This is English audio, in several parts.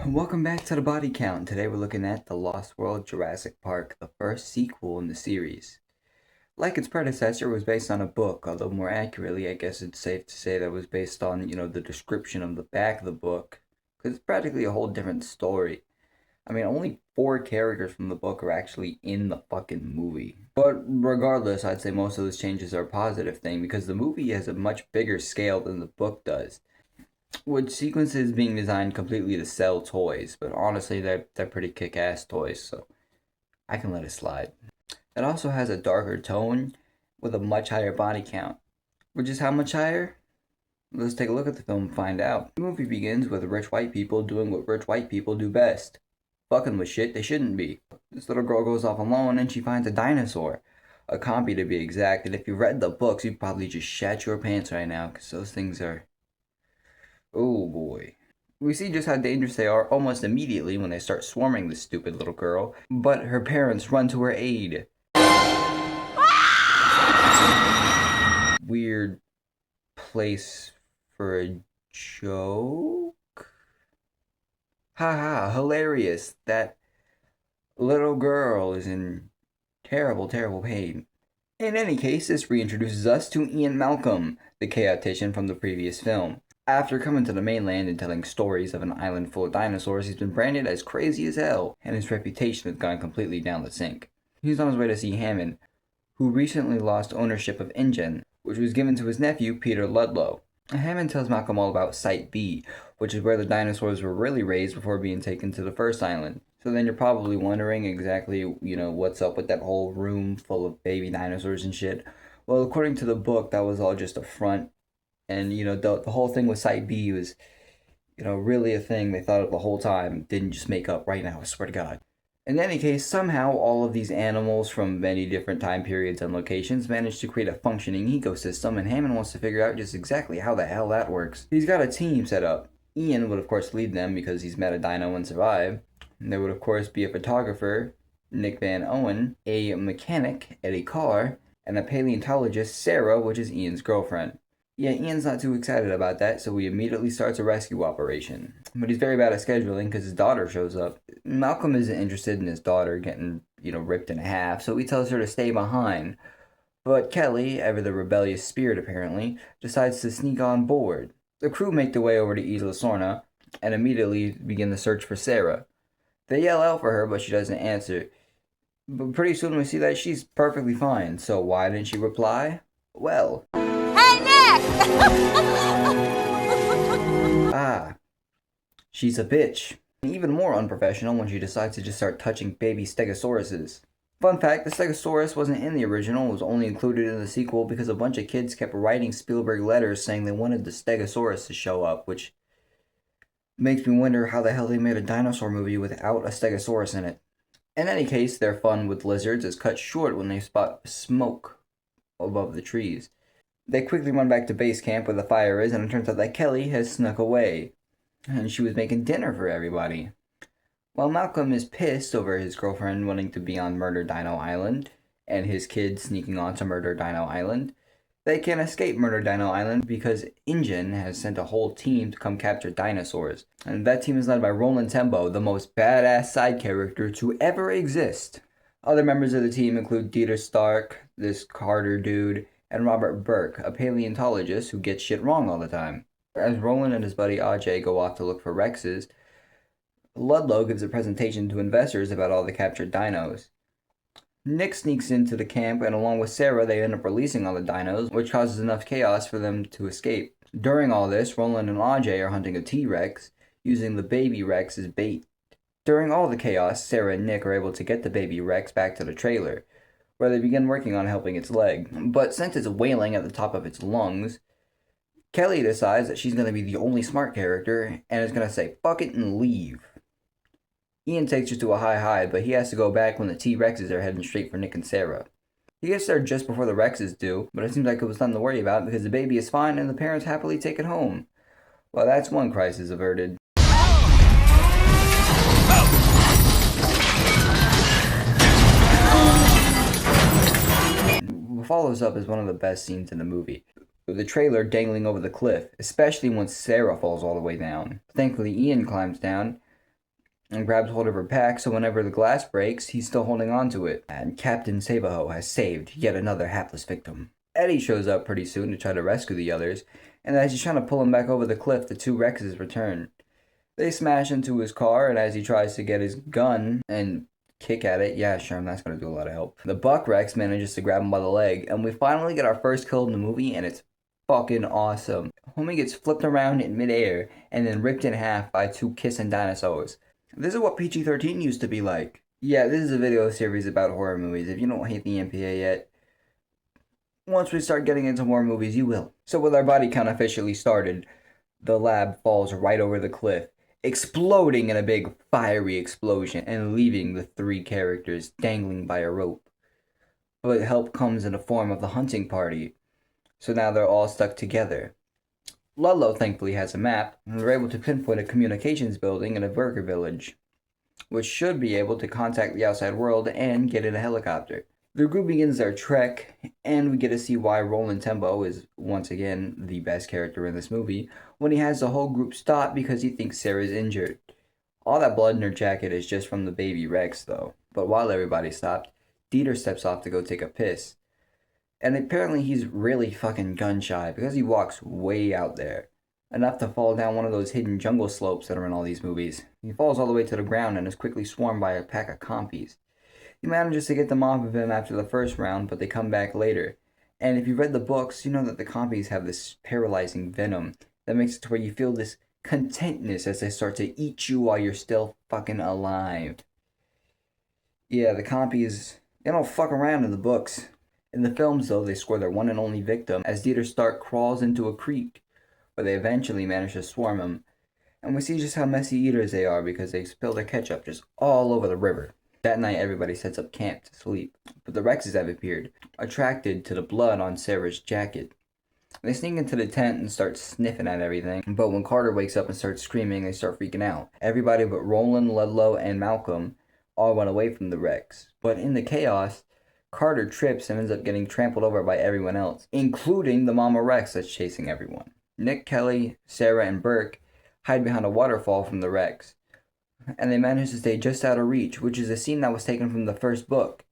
Welcome back to the Body Count. Today we're looking at The Lost World Jurassic Park, the first sequel in the series. Like its predecessor, it was based on a book, although more accurately, I guess it's safe to say that it was based on, the description of the back of the book, because it's practically a whole different story. I mean, only four characters from the book are actually in the fucking movie. But regardless, I'd say most of those changes are a positive thing, because the movie has a much bigger scale than the book does. With sequences being designed completely to sell toys, but honestly, they're pretty kick-ass toys, so I can let it slide. It also has a darker tone with a much higher body count, which is how much higher? Let's take a look at the film and find out. The movie begins with rich white people doing what rich white people do best. Fucking with shit they shouldn't be. This little girl goes off alone and she finds a dinosaur. A compy to be exact, and if you read the books, you'd probably just shat your pants right now, because those things are... Oh boy. We see just how dangerous they are almost immediately when they start swarming this stupid little girl, but her parents run to her aid. Weird place for a joke? Haha, hilarious. That little girl is in terrible, terrible pain. In any case, this reintroduces us to Ian Malcolm, the chaotician from the previous film. After coming to the mainland and telling stories of an island full of dinosaurs, he's been branded as crazy as hell, and his reputation has gone completely down the sink. He's on his way to see Hammond, who recently lost ownership of InGen, which was given to his nephew, Peter Ludlow. Hammond tells Malcolm all about Site B, which is where the dinosaurs were really raised before being taken to the first island. So then you're probably wondering exactly, what's up with that whole room full of baby dinosaurs and shit. Well, according to the book, that was all just a front. And, the whole thing with Site B was, really a thing they thought of the whole time. Didn't just make up right now, I swear to God. In any case, somehow all of these animals from many different time periods and locations managed to create a functioning ecosystem, and Hammond wants to figure out just exactly how the hell that works. He's got a team set up. Ian would of course lead them because he's met a dino and survived. And there would of course be a photographer, Nick Van Owen, a mechanic, Eddie Carr, and a paleontologist, Sarah, which is Ian's girlfriend. Yeah, Ian's not too excited about that, so he immediately starts a rescue operation. But he's very bad at scheduling because his daughter shows up. Malcolm isn't interested in his daughter getting, ripped in half, so he tells her to stay behind. But Kelly, ever the rebellious spirit apparently, decides to sneak on board. The crew make their way over to Isla Sorna and immediately begin the search for Sarah. They yell out for her, but she doesn't answer. But pretty soon we see that she's perfectly fine, so why didn't she reply? Well... Ah, she's a bitch. Even more unprofessional when she decides to just start touching baby stegosauruses. Fun fact, the stegosaurus wasn't in the original, it was only included in the sequel because a bunch of kids kept writing Spielberg letters saying they wanted the stegosaurus to show up, which makes me wonder how the hell they made a dinosaur movie without a stegosaurus in it. In any case, their fun with lizards is cut short when they spot smoke above the trees. They quickly run back to base camp where the fire is, and it turns out that Kelly has snuck away, and she was making dinner for everybody. While Malcolm is pissed over his girlfriend wanting to be on Murder Dino Island, and his kids sneaking onto Murder Dino Island, they can't escape Murder Dino Island because InGen has sent a whole team to come capture dinosaurs. And that team is led by Roland Tembo, the most badass side character to ever exist. Other members of the team include Dieter Stark, this Carter dude, and Robert Burke, a paleontologist who gets shit wrong all the time. As Roland and his buddy Ajay go off to look for Rexes, Ludlow gives a presentation to investors about all the captured dinos. Nick sneaks into the camp, and along with Sarah, they end up releasing all the dinos, which causes enough chaos for them to escape. During all this, Roland and Ajay are hunting a T-Rex, using the baby Rex as bait. During all the chaos, Sarah and Nick are able to get the baby Rex back to the trailer, where they begin working on helping its leg. But since it's wailing at the top of its lungs, Kelly decides that she's going to be the only smart character and is going to say fuck it and leave. Ian takes her to a high hide, but he has to go back when the T-Rexes are heading straight for Nick and Sarah. He gets there just before the Rexes do, but it seems like it was nothing to worry about because the baby is fine and the parents happily take it home. Well, that's one crisis averted. What follows up is one of the best scenes in the movie, with the trailer dangling over the cliff, especially when Sarah falls all the way down. Thankfully, Ian climbs down, and grabs hold of her pack so whenever the glass breaks, he's still holding on to it. And Captain Sabaho has saved yet another hapless victim. Eddie shows up pretty soon to try to rescue the others, and as he's trying to pull him back over the cliff, the two Rexes return. They smash into his car, and as he tries to get his gun and kick at it, yeah, sure, that's gonna do a lot of help. The Buck Rex manages to grab him by the leg, and we finally get our first kill in the movie, and it's fucking awesome. Homie gets flipped around in midair and then ripped in half by two kissing dinosaurs. This is what PG-13 used to be like. Yeah, this is a video series about horror movies. If you don't hate the MPA yet, once we start getting into horror movies, you will. So with our body count officially started, the lab falls right over the cliff, exploding in a big fiery explosion and leaving the three characters dangling by a rope. But help comes in the form of the hunting party, so now they're all stuck together. Ludlow thankfully has a map, and they're able to pinpoint a communications building in a burger village, which should be able to contact the outside world and get in a helicopter. The group begins their trek, and we get to see why Roland Tembo is once again the best character in this movie, when he has the whole group stop because he thinks Sarah's injured. All that blood in her jacket is just from the baby Rex, though. But while everybody stopped, Dieter steps off to go take a piss. And apparently he's really fucking gun shy because he walks way out there. Enough to fall down one of those hidden jungle slopes that are in all these movies. He falls all the way to the ground and is quickly swarmed by a pack of compies. He manages to get them off of him after the first round, but they come back later. And if you read the books, you know that the compies have this paralyzing venom that makes it to where you feel this contentness as they start to eat you while you're still fucking alive. Yeah, the compies, they don't fuck around in the books. In the films, though, they score their one and only victim as Dieter Stark crawls into a creek, but they eventually manage to swarm him. And we see just how messy eaters they are because they spill their ketchup just all over the river. That night, everybody sets up camp to sleep, but the Rexes have appeared, attracted to the blood on Sarah's jacket. They sneak into the tent and start sniffing at everything, but when Carter wakes up and starts screaming, they start freaking out. Everybody but Roland, Ludlow, and Malcolm all run away from the Rex. But in the chaos, Carter trips and ends up getting trampled over by everyone else, including the Mama Rex that's chasing everyone. Nick, Kelly, Sarah, and Burke hide behind a waterfall from the Rex, and they manage to stay just out of reach, which is a scene that was taken from the first book.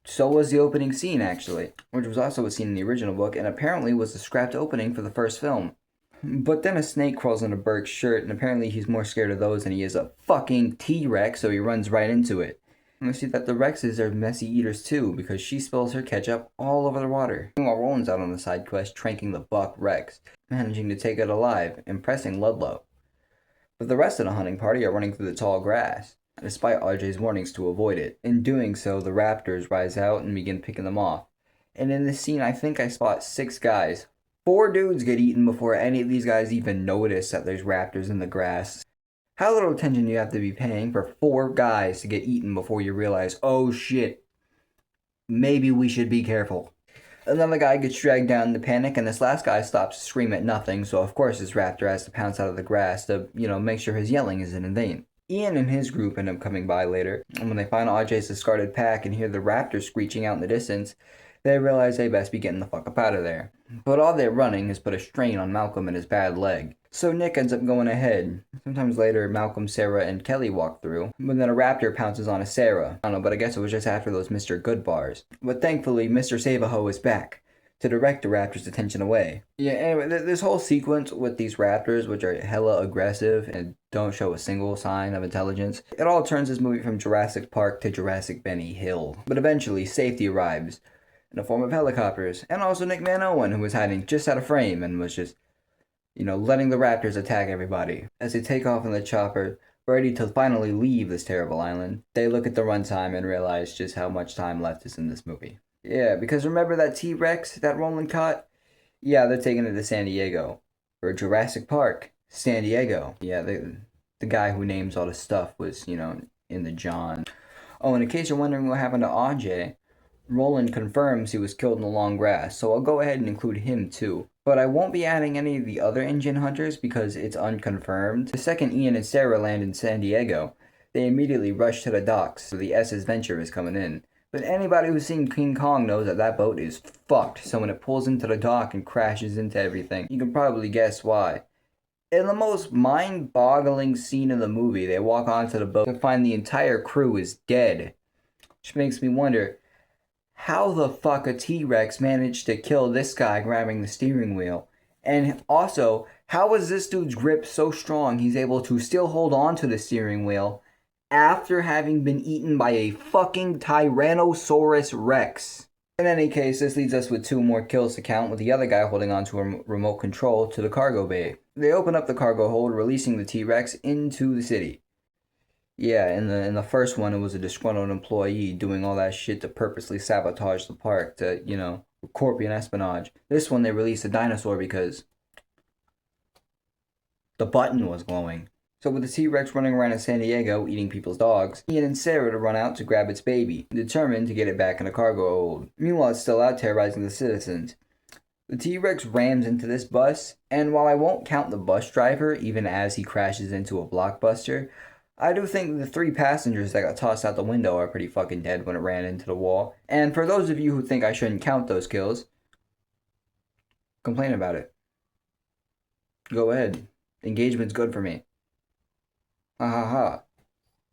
So was the opening scene, actually, which was also a scene in the original book, and apparently was the scrapped opening for the first film. But then a snake crawls into Burke's shirt, and apparently he's more scared of those than he is a fucking T-Rex, so he runs right into it. And we see that the Rexes are messy eaters too, because she spills her ketchup all over the water. Meanwhile, Roland's out on a side quest, tranking the Buck Rex, managing to take it alive, impressing Ludlow. But the rest of the hunting party are running through the tall grass, despite RJ's warnings to avoid it. In doing so, the raptors rise out and begin picking them off. And in this scene, I think I spot 6 guys. 4 dudes get eaten before any of these guys even notice that there's raptors in the grass. How little attention do you have to be paying for 4 guys to get eaten before you realize, oh shit, maybe we should be careful. Another guy gets dragged down in the panic, and this last guy stops to scream at nothing, so of course this raptor has to pounce out of the grass to, make sure his yelling isn't in vain. Ian and his group end up coming by later, and when they find RJ's discarded pack and hear the raptor screeching out in the distance, they realize they best be getting the fuck up out of there. But all their running has put a strain on Malcolm and his bad leg, so Nick ends up going ahead. Sometimes later, Malcolm, Sarah, and Kelly walk through, but then a raptor pounces on a Sarah. I don't know, but I guess it was just after those Mr. Good bars. But thankfully, Mr. Savaho is back to direct the raptor's attention away. Yeah, anyway, this whole sequence with these raptors, which are hella aggressive and don't show a single sign of intelligence, it all turns this movie from Jurassic Park to Jurassic Benny Hill. But eventually, safety arrives in the form of helicopters, and also Nick Van Owen, who was hiding just out of frame and was just, letting the raptors attack everybody. As they take off in the chopper, ready to finally leave this terrible island, they look at the runtime and realize just how much time left is in this movie. Yeah, because remember that T-Rex that Roland caught? Yeah, they're taking it to San Diego. Or Jurassic Park, San Diego. Yeah, the guy who names all the stuff was, in the John. Oh, and in case you're wondering what happened to AJ, Roland confirms he was killed in the long grass, so I'll go ahead and include him too. But I won't be adding any of the other engine hunters because it's unconfirmed. The second Ian and Sarah land in San Diego, they immediately rush to the docks, so the SS Venture is coming in. But anybody who's seen King Kong knows that that boat is fucked, so when it pulls into the dock and crashes into everything, you can probably guess why. In the most mind-boggling scene in the movie, they walk onto the boat to find the entire crew is dead. Which makes me wonder, how the fuck a T-Rex managed to kill this guy grabbing the steering wheel? And also, how was this dude's grip so strong he's able to still hold on to the steering wheel after having been eaten by a fucking Tyrannosaurus Rex? In any case, this leads us with 2 more kills to count, with the other guy holding onto a remote control to the cargo bay. They open up the cargo hold, releasing the T-Rex into the city. Yeah, in the first one, it was a disgruntled employee doing all that shit to purposely sabotage the park to, Scorpion espionage. This one, they released a dinosaur because the button was glowing. So with the T-Rex running around in San Diego eating people's dogs, Ian and Sarah to run out to grab its baby, determined to get it back in the cargo hold. Meanwhile, it's still out terrorizing the citizens. The T-Rex rams into this bus, and while I won't count the bus driver even as he crashes into a blockbuster, I do think the 3 passengers that got tossed out the window are pretty fucking dead when it ran into the wall. And for those of you who think I shouldn't count those kills, complain about it. Go ahead. Engagement's good for me. Ha ha ha.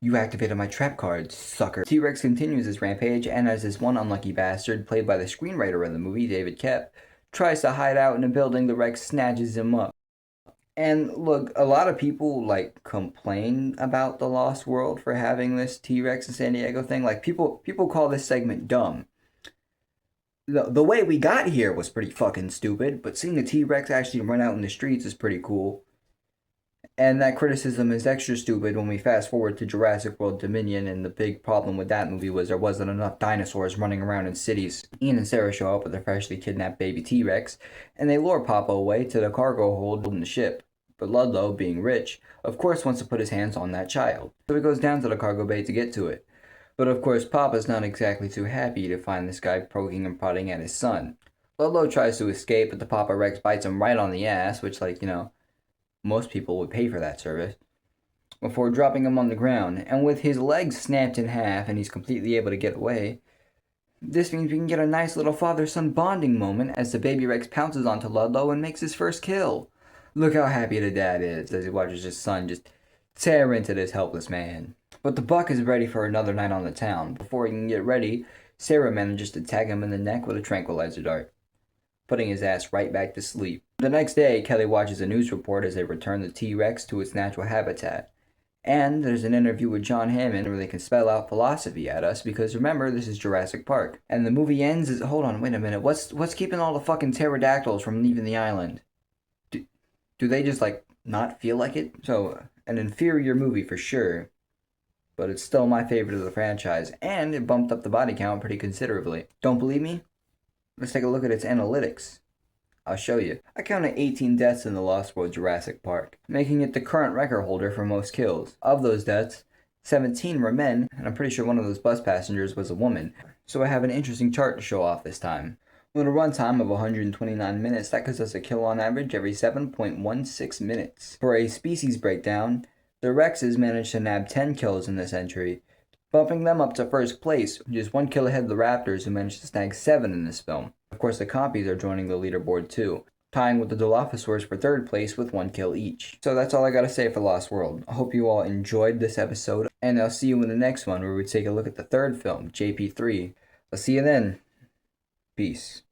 You activated my trap card, sucker. T-Rex continues his rampage, and as this one unlucky bastard, played by the screenwriter of the movie, David Koepp, tries to hide out in a building, the Rex snatches him up. And look, a lot of people complain about the Lost World for having this T-Rex in San Diego thing. People call this segment dumb. The way we got here was pretty fucking stupid, but seeing a T-Rex actually run out in the streets is pretty cool. And that criticism is extra stupid when we fast forward to Jurassic World Dominion, and the big problem with that movie was there wasn't enough dinosaurs running around in cities. Ian and Sarah show up with their freshly kidnapped baby T-Rex, and they lure Papa away to the cargo hold in the ship. But Ludlow, being rich, of course wants to put his hands on that child. So he goes down to the cargo bay to get to it. But of course, Papa's not exactly too happy to find this guy poking and prodding at his son. Ludlow tries to escape, but the Papa Rex bites him right on the ass, which, most people would pay for that service, before dropping him on the ground. And with his legs snapped in half and he's completely able to get away, this means we can get a nice little father-son bonding moment as the baby Rex pounces onto Ludlow and makes his first kill. Look how happy the dad is as he watches his son just tear into this helpless man. But the buck is ready for another night on the town. Before he can get ready, Sarah manages to tag him in the neck with a tranquilizer dart, putting his ass right back to sleep. The next day, Kelly watches a news report as they return the T-Rex to its natural habitat. And there's an interview with John Hammond where they can spell out philosophy at us, because remember, this is Jurassic Park. And the movie ends as, hold on, wait a minute, what's keeping all the fucking pterodactyls from leaving the island? Do they just, not feel like it? So, an inferior movie for sure, but it's still my favorite of the franchise, and it bumped up the body count pretty considerably. Don't believe me? Let's take a look at its analytics. I'll show you. I counted 18 deaths in the Lost World Jurassic Park, making it the current record holder for most kills. Of those deaths, 17 were men, and I'm pretty sure one of those bus passengers was a woman. So I have an interesting chart to show off this time. With a runtime of 129 minutes, that gives us a kill on average every 7.16 minutes. For a species breakdown, the Rexes managed to nab 10 kills in this entry, bumping them up to first place, just 1 kill ahead of the Raptors, who managed to snag 7 in this film. Of course, the Compies are joining the leaderboard too, tying with the Dilophosaurs for 3rd place with 1 kill each. So that's all I gotta say for Lost World. I hope you all enjoyed this episode, and I'll see you in the next one where we take a look at the 3rd film, JP3. I'll see you then. Peace.